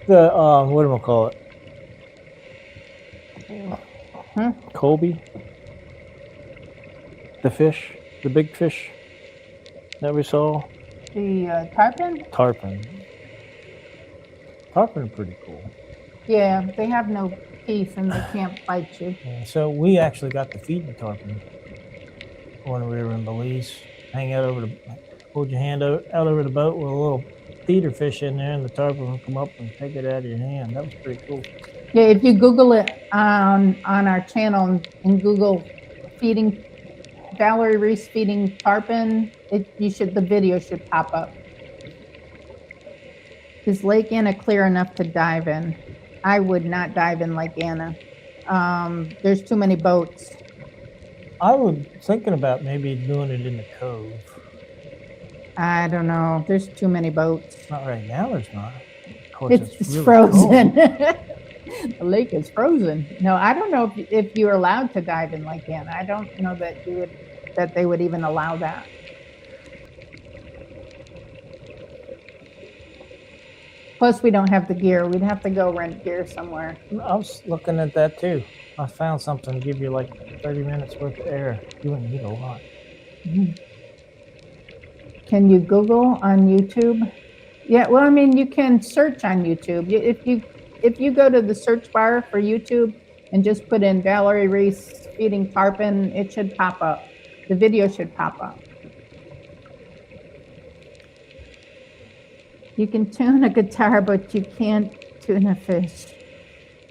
Speaker 2: The what do we call it? Colby. The fish, the big fish that we saw.
Speaker 1: The tarpon.
Speaker 2: Tarpon are pretty cool.
Speaker 1: Yeah, they have no teeth and they can't bite you.
Speaker 2: Yeah, so we actually got to feed the tarpon when we were in Belize. Hang out hold your hand out over the boat with a little feeder fish in there, and the tarpon will come up and take it out of your hand. That was pretty cool.
Speaker 1: Yeah, if you Google it on our channel and Google feeding Valerie Reese feeding tarpon, the video should pop up. Is Lake Anna clear enough to dive in? I would not dive in Lake Anna. There's too many boats.
Speaker 2: I was thinking about maybe doing it in the cove.
Speaker 1: I don't know. There's too many boats.
Speaker 2: Not right now, there's not. Of course,
Speaker 1: It's
Speaker 2: really
Speaker 1: frozen. The lake is frozen. No, I don't know if you're allowed to dive in Lake Anna. I don't know that they would even allow that. Plus, we don't have the gear. We'd have to go rent gear somewhere.
Speaker 2: I was looking at that too. I found something to give you like 30 minutes worth of air. You wouldn't need a lot.
Speaker 1: Can you Google on YouTube? Yeah, well, I mean, you can search on YouTube. If you go to the search bar for YouTube and just put in Valerie Reese feeding tarpon, it should pop up. The video should pop up. You can tune a guitar, but you can't tune a fish.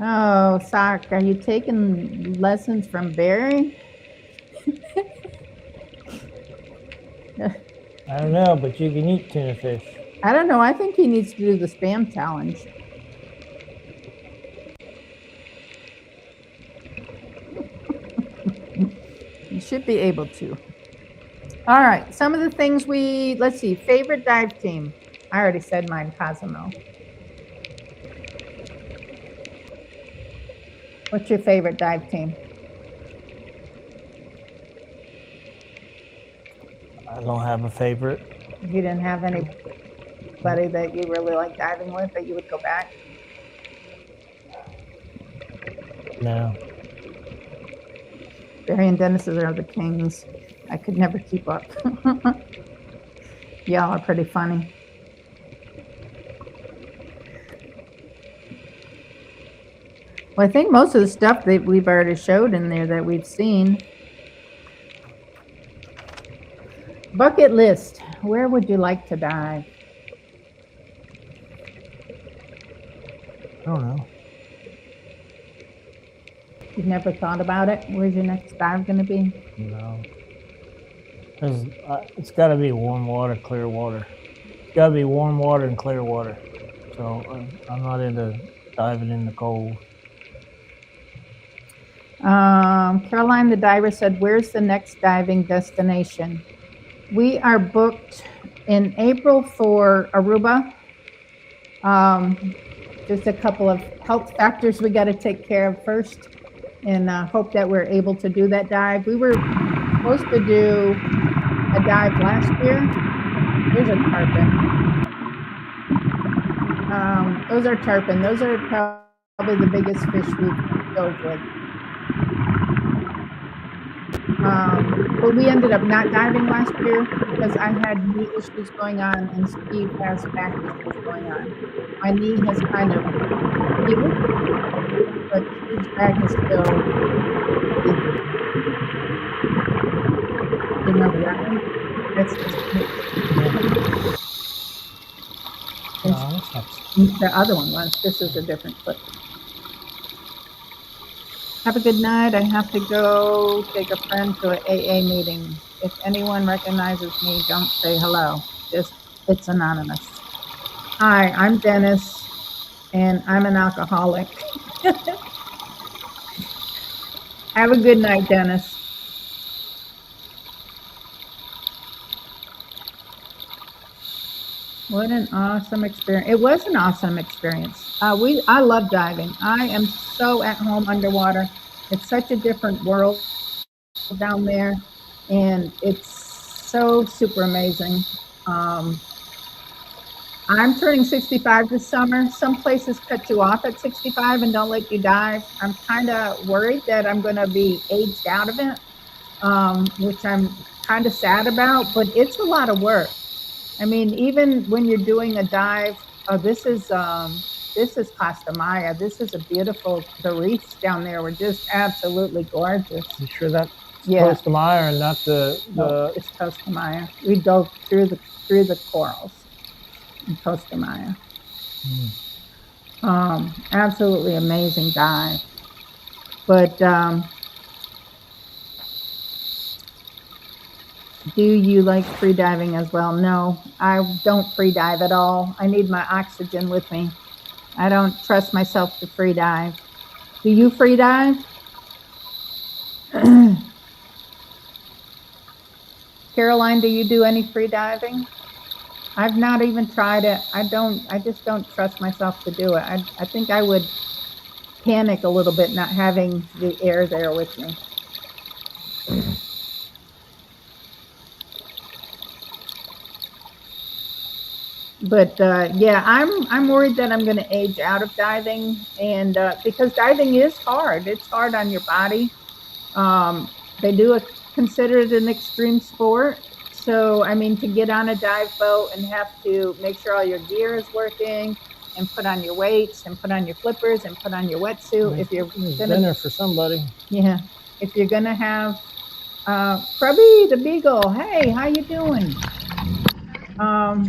Speaker 1: Oh, Sock, are you taking lessons from Barry?
Speaker 2: I don't know, but you can eat tuna fish.
Speaker 1: I don't know. I think he needs to do the spam challenge. You should be able to. All right. Some of the things let's see. Favorite dive team. I already said mine, Cozumel. What's your favorite dive team?
Speaker 2: I don't have a favorite.
Speaker 1: You didn't have anybody that you really like diving with that you would go back?
Speaker 2: No.
Speaker 1: Barry and Dennis are the kings. I could never keep up. Y'all are pretty funny. Well, I think most of the stuff that we've already showed in there that we've seen. Bucket list. Where would you like to dive?
Speaker 2: I don't know.
Speaker 1: You've never thought about it? Where's your next dive going to be?
Speaker 2: No. It's got to be warm water, clear water. It's got to be warm water and clear water. So I'm not into diving in the cold.
Speaker 1: Caroline the diver said, where's the next diving destination? We are booked in April for Aruba. Just a couple of health factors we got to take care of first, and hope that we're able to do that dive. We were supposed to do a dive last year. There's a tarpon. Those are tarpon. Those are probably the biggest fish we've dove with. But we ended up not diving last year because I had knee issues going on and Steve has back issues going on. My knee has kind of healed, but Steve's back is still weak. You remember that one? That's the other one was. This is a different clip. Have a good night. I have to go take a friend to an AA meeting. If anyone recognizes me, don't say hello. It's anonymous. Hi, I'm Dennis, and I'm an alcoholic. Have a good night, Dennis. What an awesome experience. It was an awesome experience. I love diving. I am so at home underwater. It's such a different world down there, and it's so super amazing. I'm turning 65 this summer. Some places cut you off at 65 and don't let you dive. I'm kind of worried that I'm going to be aged out of it, which I'm kind of sad about, but it's a lot of work. I mean, even when you're doing a dive, this is Costa Maya. This is a beautiful, the reefs down there were just absolutely gorgeous.
Speaker 2: You sure that's Costa Maya and not
Speaker 1: No, it's Costa Maya. We dove through the corals in Costa Maya. Absolutely amazing dive. But do you like free diving as well? No, I don't free dive at all. I need my oxygen with me. I don't trust myself to free dive. Do you free dive? Caroline, do you do any free diving? I've not even tried it. I just don't trust myself to do it. I think I would panic a little bit not having the air there with me. But yeah, I'm worried that I'm going to age out of diving, and because diving is hard. It's hard on your body. They do consider it an extreme sport, So, I mean, to get on a dive boat and have to make sure all your gear is working and put on your weights and put on your flippers and put on your wetsuit. If you're
Speaker 2: There's
Speaker 1: gonna,
Speaker 2: dinner for somebody.
Speaker 1: yeah, if you're gonna have, Krubby the Beagle, hey, how you doing?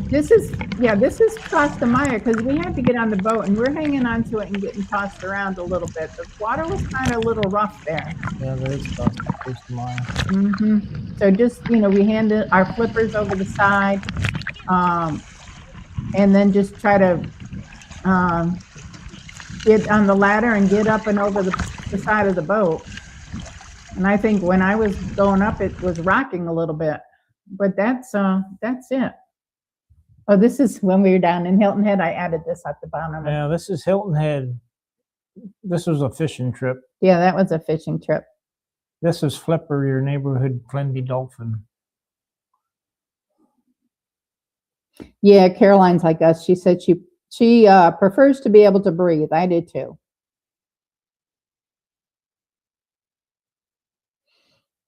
Speaker 1: This is Costa Maya because we had to get on the boat and we're hanging on to it and getting tossed around a little bit. The water was kind of a little rough there.
Speaker 2: Yeah, there is Costa Maya.
Speaker 1: So just, we handed our flippers over the side, and then just try to get on the ladder and get up and over the side of the boat. And I think when I was going up, it was rocking a little bit, but that's it. Oh, this is when we were down in Hilton Head. I added this at the bottom.
Speaker 2: Yeah, this is Hilton Head. This was a fishing trip.
Speaker 1: Yeah, that was a fishing trip.
Speaker 2: This is Flipper, your neighborhood friendly dolphin.
Speaker 1: Yeah, Caroline's like us. She said she prefers to be able to breathe. I did too.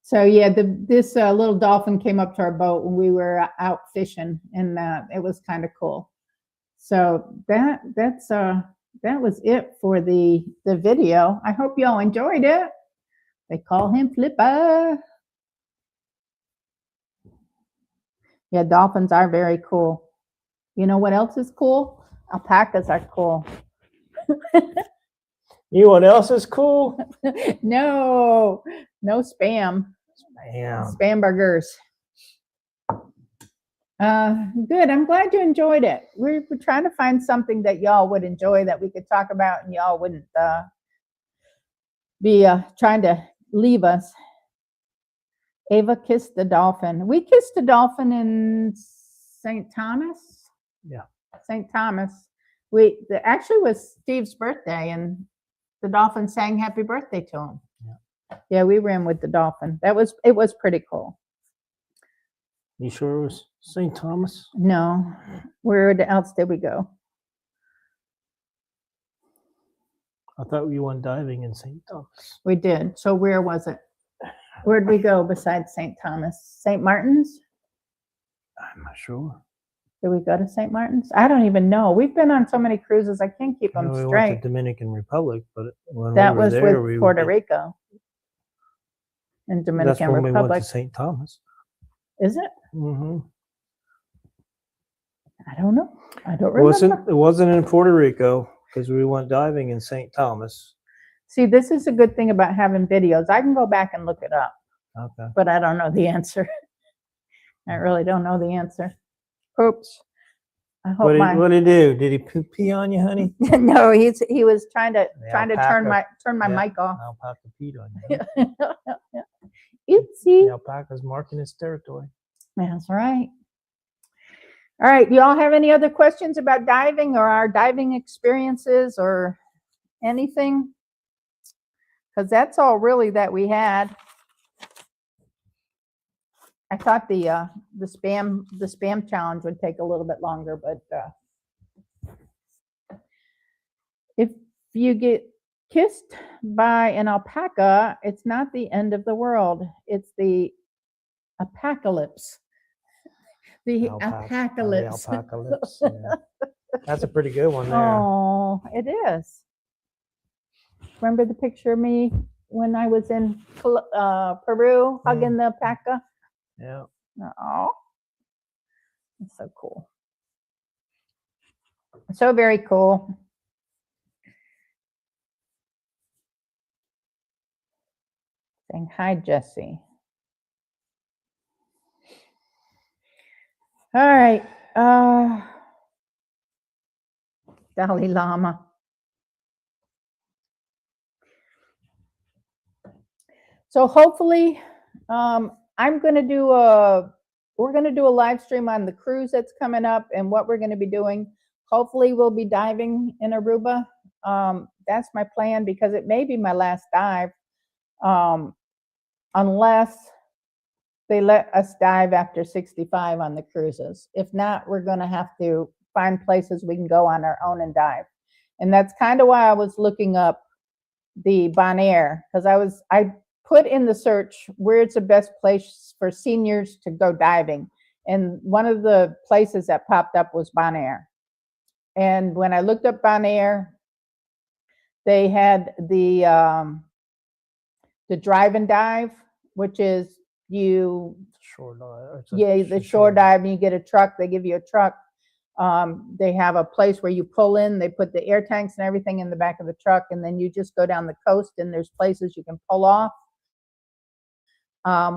Speaker 1: So yeah, this little dolphin came up to our boat when we were out fishing, and it was kind of cool. So that was it for the video. I hope y'all enjoyed it. They call him Flipper. Yeah, dolphins are very cool. You know what else is cool? Alpacas are cool.
Speaker 2: You know what else is cool?
Speaker 1: No spam. Spam burgers. Good. I'm glad you enjoyed it. We're trying to find something that y'all would enjoy that we could talk about and y'all wouldn't be trying to leave us. Ava kissed the dolphin. We kissed the dolphin in St. Thomas.
Speaker 2: Yeah. St.
Speaker 1: Thomas. Actually was Steve's birthday, and the dolphin sang happy birthday to him. Yeah, we ran with the dolphin. It was pretty cool.
Speaker 2: You sure it was St. Thomas?
Speaker 1: No. Where else did we go?
Speaker 2: I thought we went diving in St. Thomas.
Speaker 1: We did. So where was it? Where'd we go besides St. Thomas? St. Martin's?
Speaker 2: I'm not sure.
Speaker 1: Did we go to St. Martin's? I don't even know. We've been on so many cruises, I can't keep them
Speaker 2: we
Speaker 1: straight.
Speaker 2: went to Dominican Republic, but when
Speaker 1: that
Speaker 2: we were
Speaker 1: was
Speaker 2: there,
Speaker 1: with Puerto Rico and Dominican
Speaker 2: That's when
Speaker 1: Republic.
Speaker 2: we went to St. Thomas.
Speaker 1: Is it?
Speaker 2: Mm-hmm.
Speaker 1: I don't know. I don't remember.
Speaker 2: It wasn't in Puerto Rico because we went diving in St. Thomas.
Speaker 1: See, this is a good thing about having videos. I can go back and look it up.
Speaker 2: Okay.
Speaker 1: But I don't know the answer. I really don't know the answer. Oops. I hope
Speaker 2: what did he do? Did he pee on you, honey?
Speaker 1: No, he was trying to turn my mic off.
Speaker 2: Alpaca peed on you.
Speaker 1: Oopsie.
Speaker 2: The alpaca's marking his territory.
Speaker 1: That's right. All right. Do y'all have any other questions about diving or our diving experiences or anything? Because that's all really that we had. I thought the spam challenge would take a little bit longer, but if you get kissed by an alpaca, it's not the end of the world. It's the apocalypse. The apocalypse.
Speaker 2: The apocalypse. Yeah. That's a pretty good one there.
Speaker 1: Oh, it is. Remember the picture of me when I was in Peru hugging the alpaca?
Speaker 2: Yeah.
Speaker 1: Oh, it's so cool. So very cool. Saying hi, Jesse. All right. Dalai Lama. So hopefully, we're going to do a live stream on the cruise that's coming up and what we're going to be doing. Hopefully we'll be diving in Aruba. That's my plan because it may be my last dive, unless they let us dive after 65 on the cruises. If not, we're going to have to find places we can go on our own and dive. And that's kind of why I was looking up the Bonaire, because I put in the search where's the best place for seniors to go diving. And one of the places that popped up was Bonaire. And when I looked up Bonaire, they had the drive and dive, which is you
Speaker 2: Shore dive.
Speaker 1: the shore dive, and you get a truck. They give you a truck. They have a place where you pull in. They put the air tanks and everything in the back of the truck, and then you just go down the coast, and there's places you can pull off.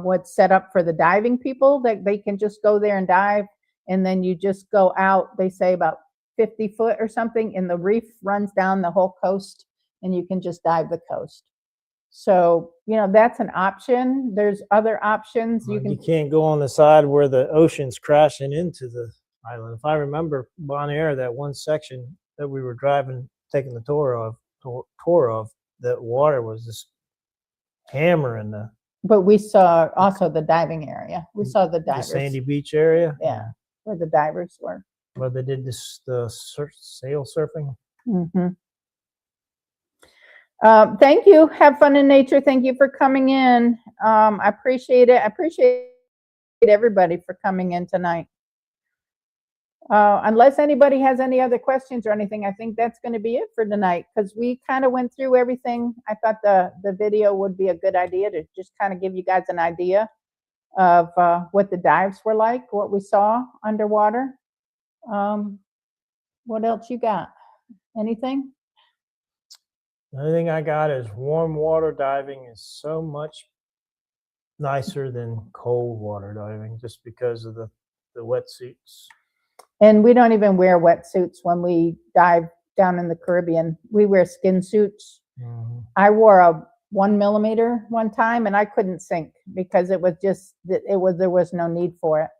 Speaker 1: What's set up for the diving people, that they can just go there and dive, and then you just go out, they say about 50 foot or something, and the reef runs down the whole coast, and you can just dive the coast. So, that's an option. There's other options.
Speaker 2: You can't go on the side where the ocean's crashing into the island. If I remember Bonaire, that one section that we were taking the tour of, that water was just hammering
Speaker 1: But we saw also the diving area. We saw the divers.
Speaker 2: The sandy beach area?
Speaker 1: Yeah, where the divers were.
Speaker 2: Where they did the sail surfing?
Speaker 1: Mm-hmm. Thank you. Have fun in nature. Thank you for coming in. I appreciate it. I appreciate everybody for coming in tonight. Unless anybody has any other questions or anything, I think that's going to be it for tonight, because we kind of went through everything. I thought the video would be a good idea to just kind of give you guys an idea of what the dives were like, what we saw underwater. What else you got? Anything?
Speaker 2: The only thing I got is warm water diving is so much nicer than cold water diving, just because of the wetsuits.
Speaker 1: And we don't even wear wetsuits when we dive down in the Caribbean. We wear skin suits.
Speaker 2: Mm-hmm.
Speaker 1: I wore a 1 millimeter one time, and I couldn't sink because there was no need for it.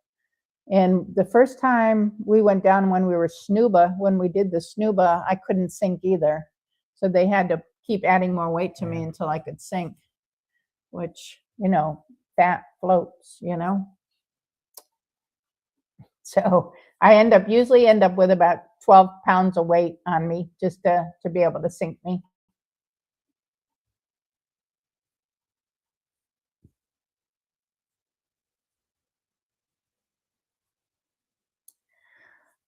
Speaker 1: And the first time we went down when we did the Scuba, I couldn't sink either. So they had to keep adding more weight to me until I could sink, which, fat floats, So I usually end up with about 12 pounds of weight on me just to be able to sink me.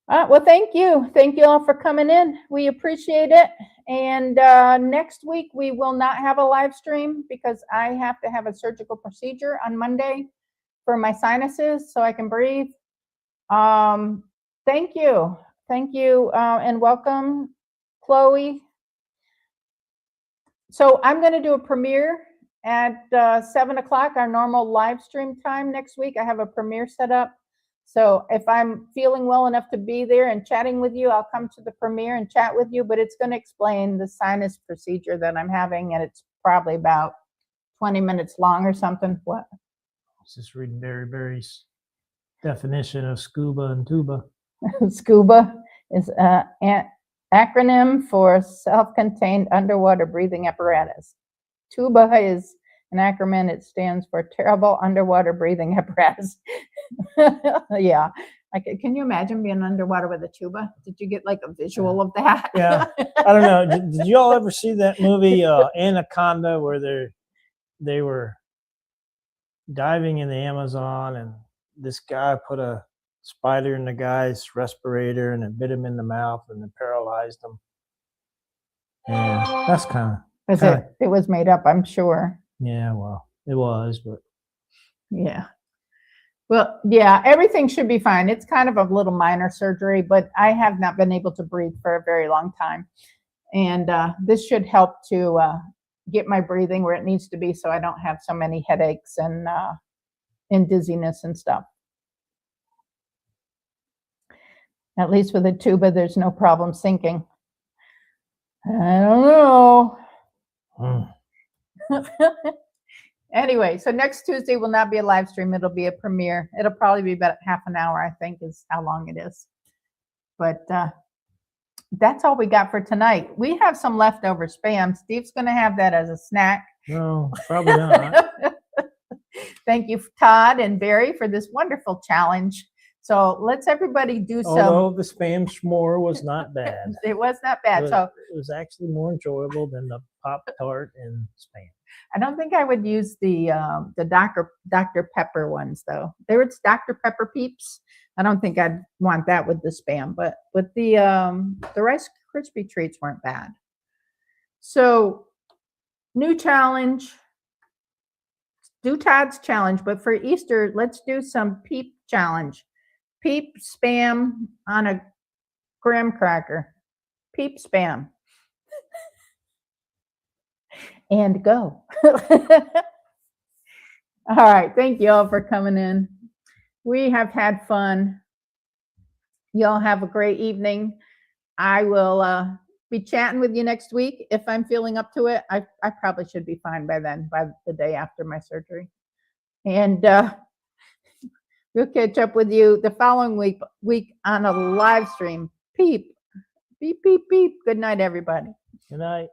Speaker 1: Well, thank you. Thank you all for coming in. We appreciate it. And next week, we will not have a live stream because I have to have a surgical procedure on Monday for my sinuses so I can breathe. Thank you. Thank you. And welcome, Chloe. So I'm going to do a premiere at 7 o'clock, our normal live stream time next week. I have a premiere set up. So if I'm feeling well enough to be there and chatting with you, I'll come to the premiere and chat with you, but it's going to explain the sinus procedure that I'm having, and it's probably about 20 minutes long or something. What?
Speaker 2: I was just reading Barry's definition of scuba and tuba.
Speaker 1: Scuba is an acronym for self-contained underwater breathing apparatus. Tuba is an acronym. It stands for terrible underwater breathing apparatus. Yeah. Can you imagine being underwater with a tuba? Did you get like a visual of that?
Speaker 2: Yeah. I don't know. Did you all ever see that movie Anaconda, where they were diving in the Amazon, and this guy put a spider in the guy's respirator and it bit him in the mouth and it paralyzed him? And that's kind of
Speaker 1: it was made up, I'm sure.
Speaker 2: Yeah, well, it was, but
Speaker 1: yeah. Well, yeah, everything should be fine. It's kind of a little minor surgery, but I have not been able to breathe for a very long time. And this should help to get my breathing where it needs to be so I don't have so many headaches and dizziness and stuff. At least with a tuba, there's no problem sinking. I don't know. Anyway, so next Tuesday will not be a live stream. It'll be a premiere. It'll probably be about half an hour, I think, is how long it is. But that's all we got for tonight. We have some leftover Spam. Steve's going to have that as a snack.
Speaker 2: No, probably not.
Speaker 1: Thank you, Todd and Barry, for this wonderful challenge. So let's everybody do some.
Speaker 2: Although the spam s'more was not bad.
Speaker 1: It was not bad. So
Speaker 2: It was actually more enjoyable than the Pop-Tart and spam.
Speaker 1: I don't think I would use the Dr. Pepper ones though. There it's Dr. Pepper Peeps. I don't think I'd want that with the spam, but with the Rice Krispie treats weren't bad. So new challenge. Do Todd's challenge, but for Easter, let's do some Peep challenge. Peep spam on a graham cracker. Peep spam. And go. All right. Thank you all for coming in. We have had fun. Y'all have a great evening. I will be chatting with you next week if I'm feeling up to it. I probably should be fine by then, by the day after my surgery. And we'll catch up with you the following week on a live stream. Peep, beep, beep, beep. Good night, everybody.
Speaker 2: Good night.